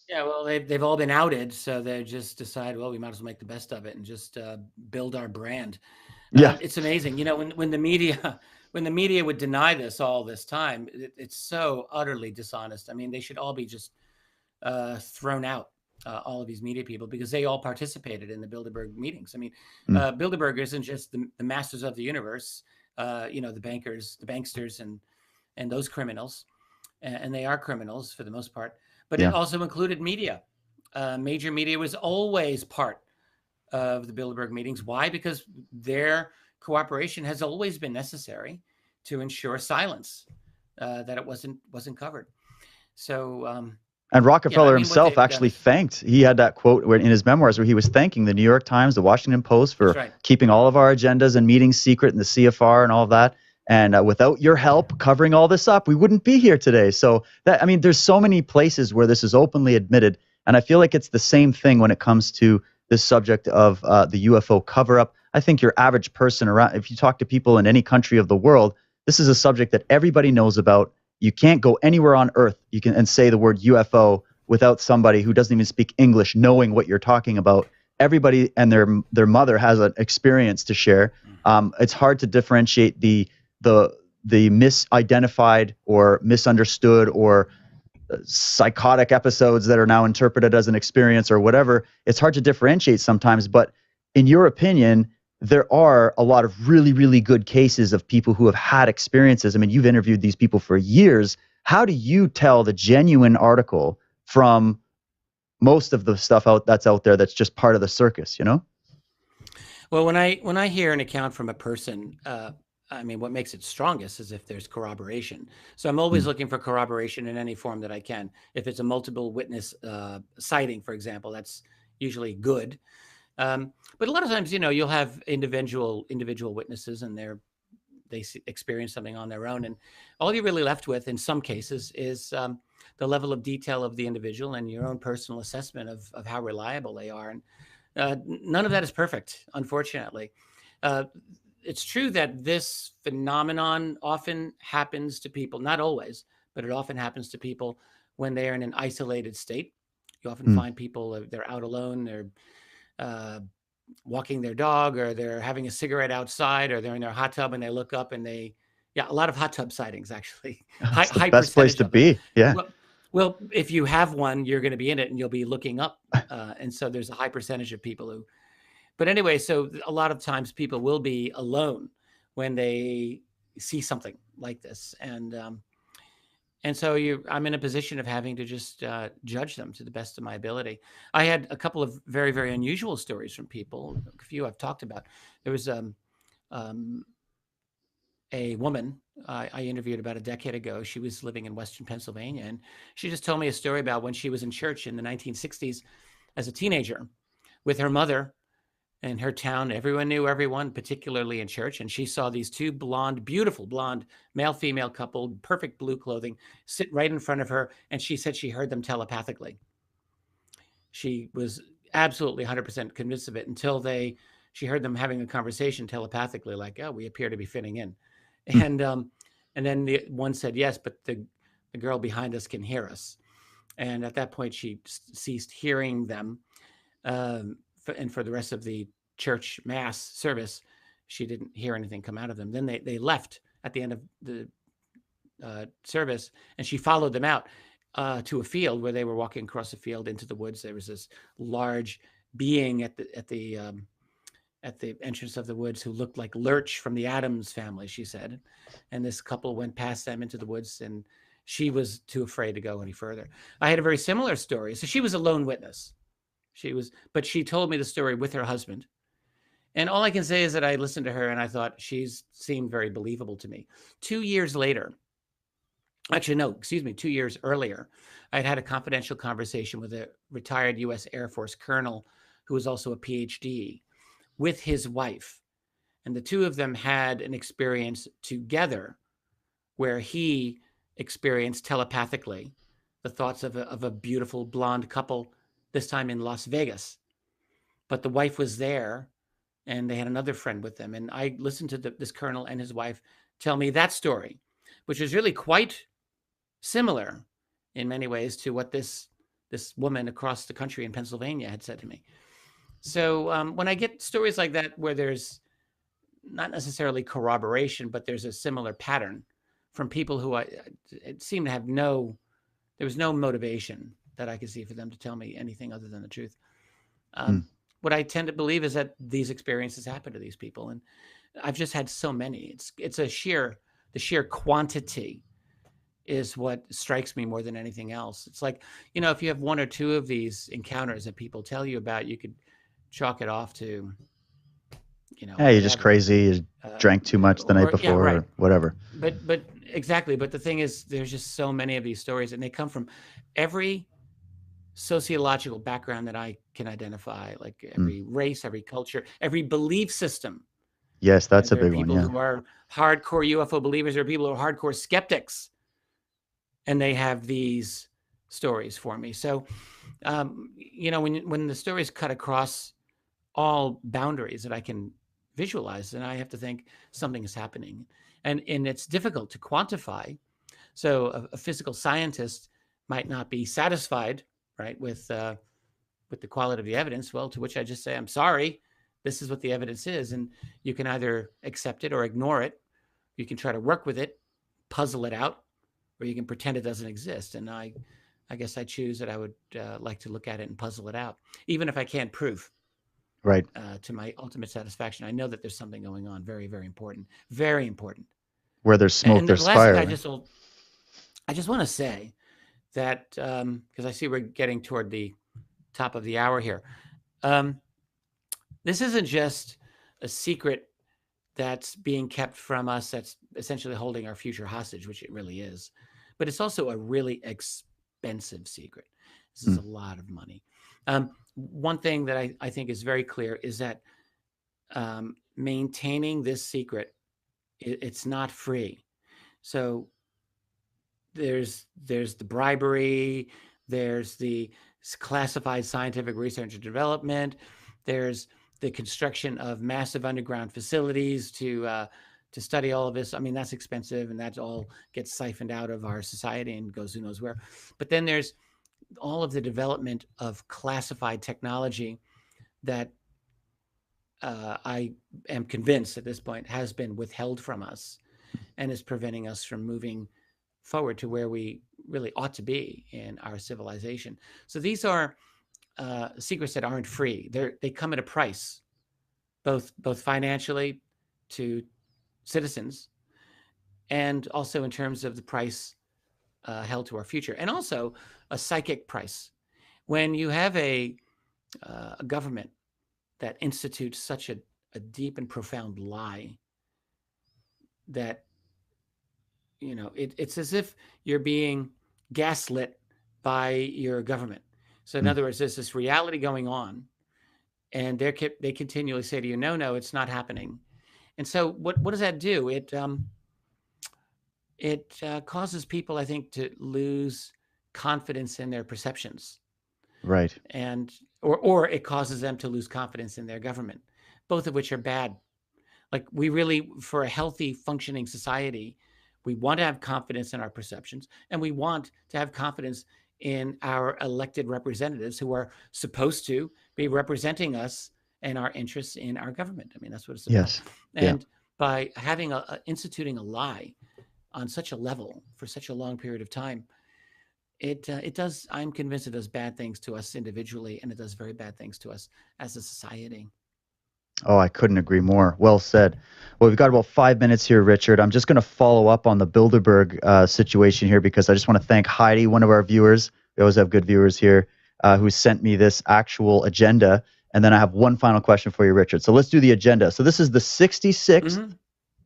yeah, well, they've all been outed, so they just decide, well, we might as well make the best of it and just build our brand. Yeah. It's amazing, when the media when the media would deny this all this time, it's so utterly dishonest. I mean, they should all be just thrown out. All of these media people, because they all participated in the Bilderberg meetings. I mean, Mm, Bilderberg isn't just the masters of the universe, the bankers, the banksters, and those criminals, and they are criminals for the most part. But it yeah. also included media. Major media was always part of the Bilderberg meetings. Why? Because their cooperation has always been necessary to ensure silence, that it wasn't covered. So And yeah, I Rockefeller mean, what himself they've done actually is thanked, he had that quote where in his memoirs where he was thanking the New York Times, the Washington Post that's for right. keeping all of our agendas and meetings secret, and the CFR and all of that. And without your help covering all this up, we wouldn't be here today. So that, I mean, there's so many places where this is openly admitted. And I feel like it's the same thing when it comes to this subject of the UFO cover up. I think your average person around, if you talk to people in any country of the world, this is a subject that everybody knows about. You can't go anywhere on earth you can and say the word UFO without somebody who doesn't even speak English knowing what you're talking about. Everybody and their mother has an experience to share. It's hard to differentiate the the misidentified or misunderstood or psychotic episodes that are now interpreted as an experience or whatever. It's hard to differentiate sometimes, but in your opinion, there are a lot of really, really good cases of people who have had experiences. I mean, you've interviewed these people for years. How do you tell the genuine article from most of the stuff that's out there that's just part of the circus, you know? Well, when I hear an account from a person, I mean, what makes it strongest is if there's corroboration. So I'm always Mm, looking for corroboration in any form that I can. If it's a multiple witness sighting, for example, that's usually good. But a lot of times, you'll have individual witnesses, and they experience something on their own, and all you're really left with, in some cases, is the level of detail of the individual and your own personal assessment of how reliable they are. And none of that is perfect, unfortunately. Uh, it's true that this phenomenon often happens to people, not always, but it often happens to people when they are in an isolated state. You often mm. find people, they're out alone, they're uh, walking their dog, or they're having a cigarette outside, or they're in their hot tub and they look up and yeah, a lot of hot tub sightings, actually. high, It's the high best place percentage to of them. be. Yeah. Well, well, if you have one, you're going to be in it and you'll be looking up. And so there's a high percentage of people who, but anyway, so a lot of times people will be alone when they see something like this. And so I'm in a position of having to just judge them to the best of my ability. I had a couple of very, very unusual stories from people. A few I've talked about. There was um, a woman I interviewed about a decade ago. She was living in Western Pennsylvania, and she just told me a story about when she was in church in the 1960s as a teenager with her mother in her town. Everyone knew everyone, particularly in church. And she saw these two beautiful blonde, male female couple, perfect blue clothing, sit right in front of her. And she said she heard them telepathically. She was absolutely 100% convinced of it until she heard them having a conversation telepathically, like, "Oh, we appear to be fitting in." Mm, And then the one said, "Yes, but the girl behind us can hear us." And at that point, she ceased hearing them. And for the rest of the church mass service, she didn't hear anything come out of them. Then they left at the end of the service, and she followed them out to a field where they were walking across the field into the woods. There was this large being at the entrance of the woods who looked like Lurch from the Addams Family, she said. And this couple went past them into the woods, and she was too afraid to go any further. I had a very similar story. So she was a lone witness. But she told me the story with her husband. And all I can say is that I listened to her and I thought she's seemed very believable to me. 2 years later, actually, no, excuse me, 2 years earlier, I'd had a confidential conversation with a retired US Air Force colonel who was also a PhD with his wife. And the two of them had an experience together where he experienced telepathically the thoughts of a beautiful blonde couple, this time in Las Vegas. But the wife was there and they had another friend with them. And I listened to this colonel and his wife tell me that story, which was really quite similar in many ways to what this woman across the country in Pennsylvania had said to me. So when I get stories like that where there's not necessarily corroboration, but there's a similar pattern from people who it seemed to have there was no motivation that I could see for them to tell me anything other than the truth. What I tend to believe is that these experiences happen to these people, and I've just had so many. It's the sheer quantity is what strikes me more than anything else. It's like, if you have one or two of these encounters that people tell you about, you could chalk it off to, Yeah, you're just whatever. crazy. You drank too much the night Yeah, before, right. or whatever. But exactly. But the thing is, there's just so many of these stories, and they come from every sociological background that I can identify, like every race, every culture, every belief system. Yes, that's a There are big one. people Yeah. who are hardcore UFO believers. There are people who are hardcore skeptics, and they have these stories for me. So, when the stories cut across all boundaries that I can visualize, then I have to think something is happening, and it's difficult to quantify. So, a physical scientist might not be satisfied, right, with the quality of the evidence. Well, to which I just say, I'm sorry, this is what the evidence is, and you can either accept it or ignore it. You can try to work with it, puzzle it out, or you can pretend it doesn't exist. And I guess I choose that I would like to look at it and puzzle it out, even if I can't prove Right. to my ultimate satisfaction. I know that there's something going on, very, very important, very important. Where there's smoke, And the there's last thing fire. Right? I just want to say that because I see we're getting toward the top of the hour here. This isn't just a secret that's being kept from us, that's essentially holding our future hostage, which it really is. But it's also a really expensive secret. This is a lot of money. One thing that I think is very clear is that maintaining this secret, it's not free. So there's the bribery, there's the classified scientific research and development, there's the construction of massive underground facilities to study all of this. I mean, that's expensive, and that all gets siphoned out of our society and goes who knows where. But then there's all of the development of classified technology that I am convinced at this point has been withheld from us and is preventing us from moving forward to where we really ought to be in our civilization. So these are secrets that aren't free. They come at a price, both financially to citizens, and also in terms of the price held to our future, and also a psychic price. When you have a government that institutes such a deep and profound lie that it's as if you're being gaslit by your government. So in other words, there's this reality going on, and they continually say to you, no, it's not happening. And so what does that do? It causes people, I think, to lose confidence in their perceptions, Right. and or it causes them to lose confidence in their government, both of which are bad. Like, we really, for a healthy functioning society, we want to have confidence in our perceptions, and we want to have confidence in our elected representatives who are supposed to be representing us and our interests in our government. I mean, that's what it's about. Yes. Yeah. And by having instituting a lie on such a level for such a long period of time, it does. I'm convinced it does bad things to us individually, and it does very bad things to us as a society. Oh, I couldn't agree more. Well said. Well, we've got about 5 minutes here, Richard. I'm just going to follow up on the Bilderberg situation here because I just want to thank Heidi, one of our viewers. We always have good viewers here who sent me this actual agenda. And then I have one final question for you, Richard. So let's do the agenda. So this is the 66th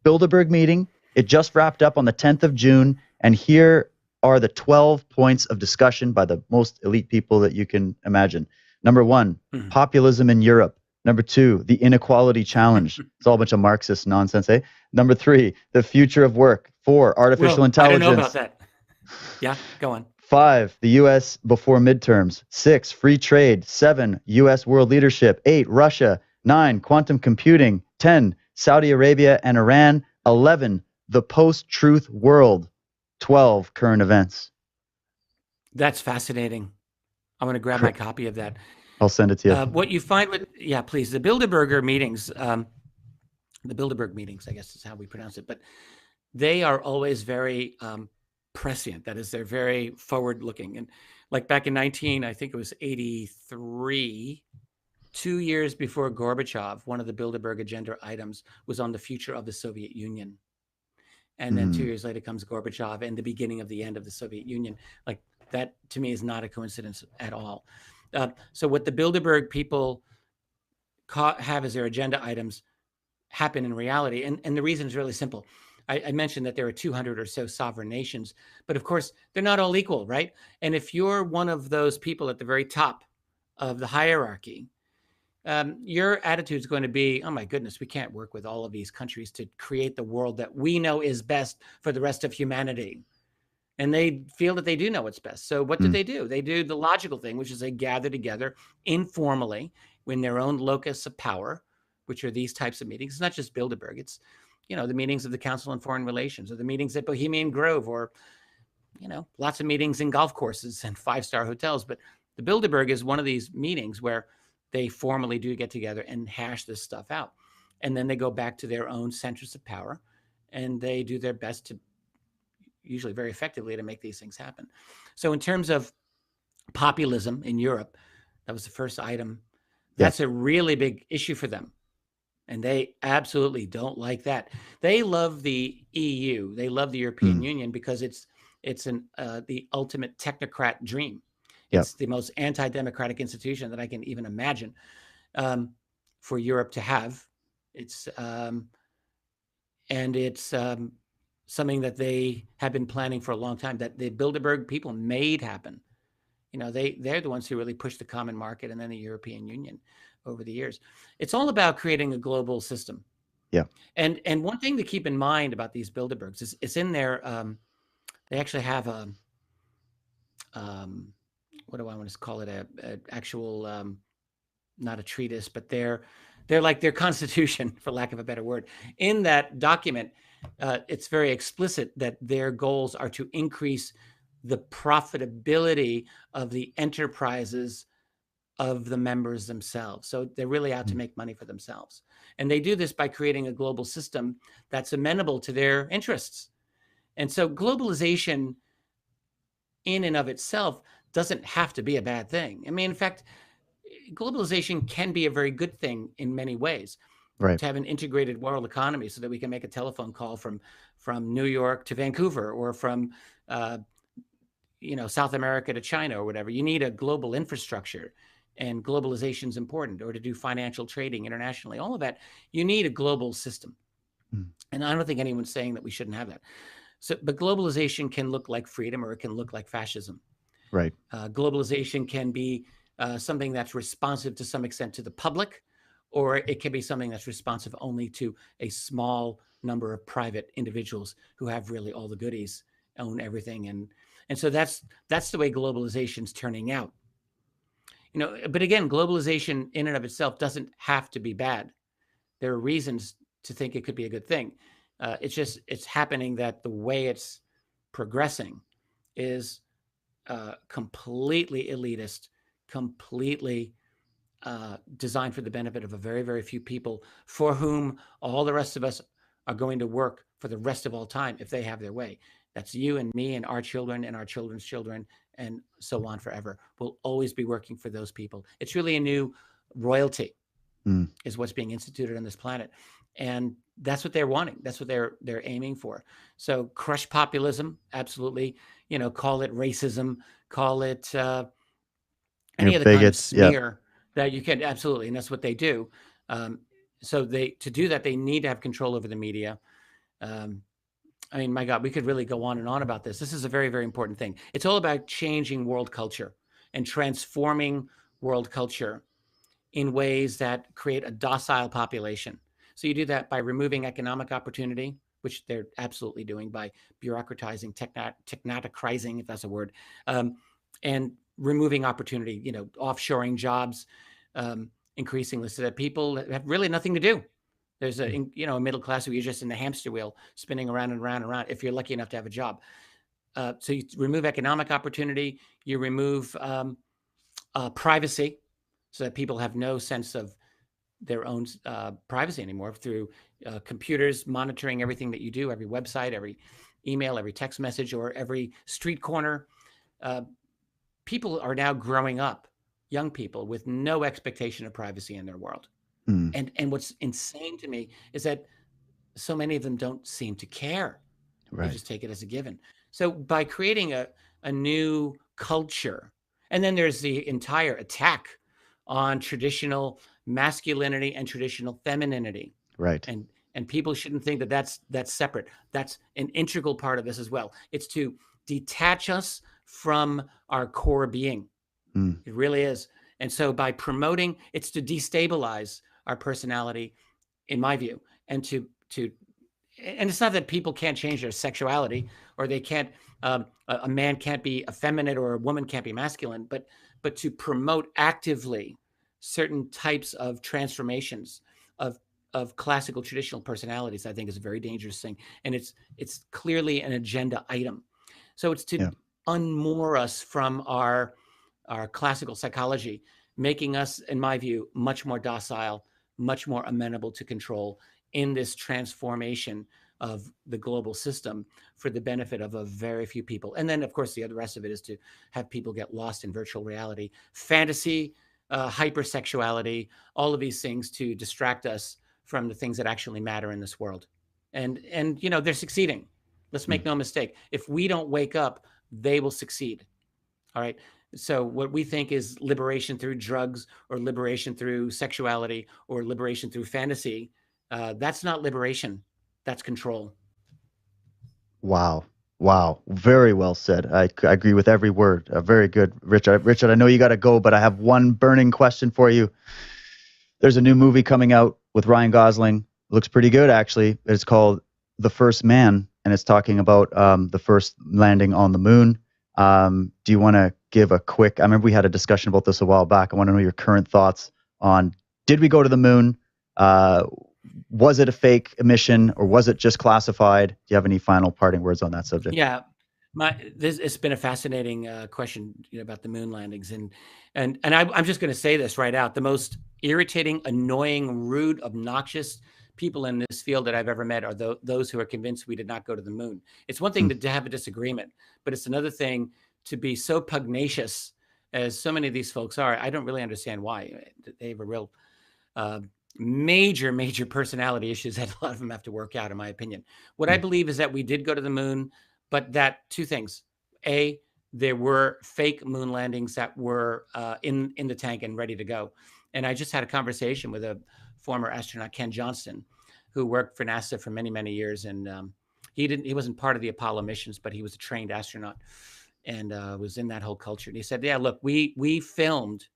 Bilderberg meeting. It just wrapped up on the 10th of June. And here are the 12 points of discussion by the most elite people that you can imagine. Number one, populism in Europe. Number two, the inequality challenge. It's all a bunch of Marxist nonsense, eh? Number three, the future of work. Four, artificial intelligence. I don't know about that. Yeah, go on. Five, the U.S. before midterms. Six, free trade. Seven, U.S. world leadership. Eight, Russia. Nine, quantum computing. 10, Saudi Arabia and Iran. 11, the post-truth world. 12, current events. That's fascinating. I'm going to grab my copy of that. I'll send it to you. What you find with, yeah, please, the Bilderberg meetings, I guess is how we pronounce it, but they are always very prescient. That is, they're very forward-looking. And like back in I think it was 83, 2 years before Gorbachev, one of the Bilderberg Agenda items was on the future of the Soviet Union. And then 2 years later comes Gorbachev and the beginning of the end of the Soviet Union. Like that, to me, is not a coincidence at all. So what the Bilderberg people have as their agenda items happen in reality. And the reason is really simple. I mentioned that there are 200 or so sovereign nations, but of course, they're not all equal, right? And if you're one of those people at the very top of the hierarchy, your attitude is going to be, oh my goodness, we can't work with all of these countries to create the world that we know is best for the rest of humanity. And they feel that they do know what's best. So what do? They do the logical thing, which is they gather together informally in their own locus of power, which are these types of meetings. It's not just Bilderberg. It's, the meetings of the Council on Foreign Relations or the meetings at Bohemian Grove or, lots of meetings in golf courses and five-star hotels. But the Bilderberg is one of these meetings where they formally do get together and hash this stuff out. And then they go back to their own centers of power and they do their best to, usually very effectively, to make these things happen. So in terms of populism in Europe, that was the first item. That's a really big issue for them. And they absolutely don't like that. They love the EU. They love the European Union because it's the ultimate technocrat dream. It's the most anti-democratic institution that I can even imagine for Europe to have. It's something that they have been planning for a long time, that the Bilderberg people made happen. They're the ones who really pushed the common market and then the European Union over the years. It's all about creating a global system. Yeah. And one thing to keep in mind about these Bilderbergs is it's in their, they actually have a, what do I want to call it? A actual, not a treatise, but they're like their constitution, for lack of a better word. In that document, it's very explicit that their goals are to increase the profitability of the enterprises of the members themselves. So they're really out to make money for themselves. And they do this by creating a global system that's amenable to their interests. And so globalization in and of itself doesn't have to be a bad thing. I mean, in fact, globalization can be a very good thing in many ways. Right. To have an integrated world economy so that we can make a telephone call from New York to Vancouver or from South America to China or whatever. You need a global infrastructure, and globalization is important, or to do financial trading internationally. All of that, you need a global system. And I don't think anyone's saying that we shouldn't have that. So, but globalization can look like freedom, or it can look like fascism. Right. Globalization can be something that's responsive to some extent to the public, or it can be something that's responsive only to a small number of private individuals who have really all the goodies, own everything. And so that's the way globalization's turning out. But again, globalization in and of itself doesn't have to be bad. There are reasons to think it could be a good thing. It's happening that the way it's progressing is completely elitist, completely designed for the benefit of a very, very few people, for whom all the rest of us are going to work for the rest of all time if they have their way. That's you and me and our children and our children's children and so on forever. We'll always be working for those people. It's really a new royalty. Mm. is what's being instituted on this planet. And that's what they're wanting. That's what they're aiming for. So crush populism, absolutely. Call it racism, call it You're any other kind of bigots. Yeah. smear that you can, absolutely. And that's what they do. Um, so to do that, they need to have control over the media. Um, I mean, my God, we could really go on and on about this. This is a very, very important thing. It's all about changing world culture and transforming world culture in ways that create a docile population. So you do that by removing economic opportunity, which they're absolutely doing by bureaucratizing, technocratizing, if that's a word, and removing opportunity, offshoring jobs, increasingly, so that people have really nothing to do. There's a middle class where you're just in the hamster wheel spinning around and around and around if you're lucky enough to have a job. So you remove economic opportunity, you remove privacy, so that people have no sense of their own privacy anymore through computers monitoring everything that you do, every website, every email, every text message, or every street corner. Uh, People are now growing up, young people, with no expectation of privacy in their world. Mm. And what's insane to me is that so many of them don't seem to care. They Right. just take it as a given. So by creating a new culture, and then there's the entire attack on traditional masculinity and traditional femininity. Right. And people shouldn't think that that's separate. That's an integral part of this as well. It's to detach us from our core being. Mm. It really is. And so by promoting, it's to destabilize our personality, in my view, and to and it's not that people can't change their sexuality, or they can't a man can't be effeminate or a woman can't be masculine, but to promote actively certain types of transformations of classical traditional personalities, I think, is a very dangerous thing. And it's clearly an agenda item. So it's to Yeah. unmoor us from our classical psychology, making us, in my view, much more docile, much more amenable to control in this transformation of the global system for the benefit of a very few people. And then, of course, the rest of it is to have people get lost in virtual reality, fantasy, hypersexuality, all of these things to distract us from the things that actually matter in this world. And they're succeeding. Let's make Mm. no mistake. If we don't wake up, they will succeed. All right. So what we think is liberation through drugs, or liberation through sexuality, or liberation through fantasy, that's not liberation. That's control. Wow. Wow. Very well said. I agree with every word. Very good, Richard. Richard, I know you got to go, but I have one burning question for you. There's a new movie coming out with Ryan Gosling. Looks pretty good, actually. It's called The First Man, and it's talking about the first landing on the moon. Do you want to give a quick? I remember we had a discussion about this a while back. I want to know your current thoughts on: did we go to the moon? Was it a fake mission, or was it just classified? Do you have any final parting words on that subject? Yeah, it's been a fascinating question, about the moon landings, and I'm just going to say this right out: the most irritating, annoying, rude, obnoxious people in this field that I've ever met are those who are convinced we did not go to the moon. It's one thing Mm. to have a disagreement, but it's another thing to be so pugnacious as so many of these folks are. I don't really understand why. They have a real uh, major personality issues that a lot of them have to work out, in my opinion. What I Mm. believe is that we did go to the moon, but that two things: a, there were fake moon landings that were in the tank and ready to go. And I just had a conversation with a former astronaut, Ken Johnston, who worked for NASA for many years, and he wasn't part of the Apollo missions, but he was a trained astronaut and was in that whole culture. And he said, "Yeah, look, we filmed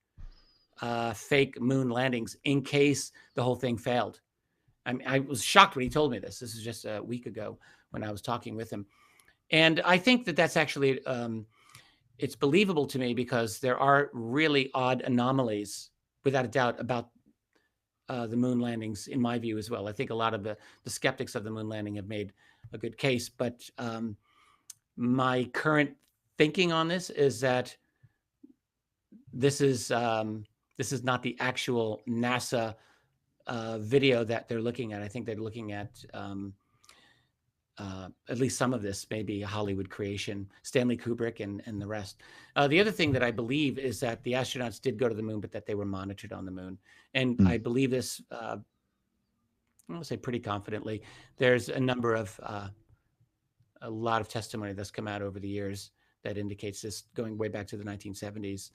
fake moon landings in case the whole thing failed." I mean, I was shocked when he told me this. This is just a week ago when I was talking with him, and I think that that's actually it's believable to me, because there are really odd anomalies, without a doubt, about the moon landings, in my view as well. I think a lot of the skeptics of the moon landing have made a good case, but my current thinking on this is that this is not the actual NASA video that they're looking at. I think they're looking at at least some of this may be a Hollywood creation, Stanley Kubrick and the rest. The other thing that I believe is that the astronauts did go to the moon, but that they were monitored on the moon. And I believe this, I'll say pretty confidently. There's a lot of testimony that's come out over the years that indicates this, going way back to the 1970s.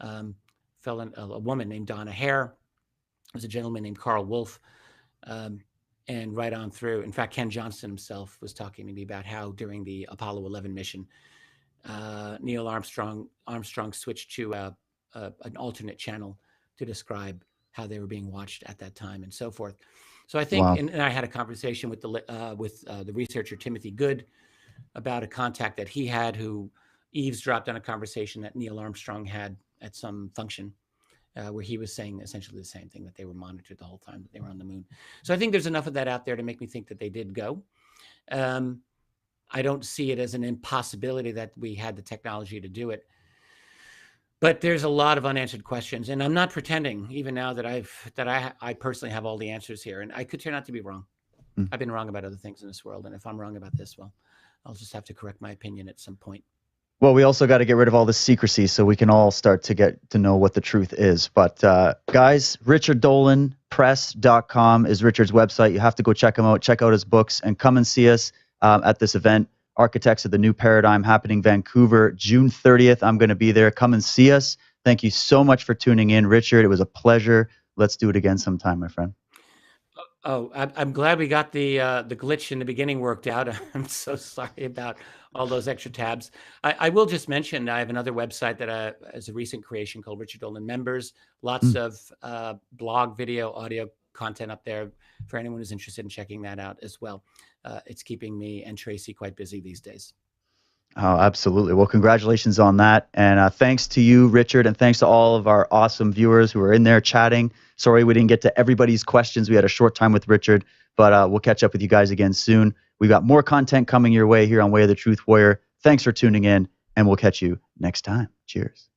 A woman named Donna Hare. There was a gentleman named Carl Wolf. And right on through. In fact, Ken Johnston himself was talking to me about how during the Apollo 11 mission, Neil Armstrong switched to an alternate channel to describe how they were being watched at that time and so forth. So I think, and I had a conversation with the researcher Timothy Good about a contact that he had who eavesdropped on a conversation that Neil Armstrong had at some function. Where he was saying essentially the same thing, that they were monitored the whole time that they were on the moon. So I think there's enough of that out there to make me think that they did go. I don't see it as an impossibility that we had the technology to do it. But there's a lot of unanswered questions, and I'm not pretending even now that I personally have all the answers here, and I could turn out to be wrong. I've been wrong about other things in this world, and if I'm wrong about this, well, I'll just have to correct my opinion at some point. Well, we also got to get rid of all the secrecy so we can all start to get to know what the truth is. But guys, richarddolanpress.com is Richard's website. You have to go check him out, check out his books, and come and see us at this event, Architects of the New Paradigm, happening Vancouver, June 30th. I'm going to be there. Come and see us. Thank you so much for tuning in, Richard. It was a pleasure. Let's do it again sometime, my friend. Oh, I'm glad we got the glitch in the beginning worked out. I'm so sorry about all those extra tabs. I will just mention I have another website that is a recent creation called Richard Dolan Members. Lots of blog, video, audio content up there for anyone who's interested in checking that out as well. It's keeping me and Tracy quite busy these days. Oh, absolutely. Well, congratulations on that. And thanks to you, Richard, and thanks to all of our awesome viewers who are in there chatting. Sorry we didn't get to everybody's questions. We had a short time with Richard, but we'll catch up with you guys again soon. We've got more content coming your way here on Way of the Truth Warrior. Thanks for tuning in, and we'll catch you next time. Cheers.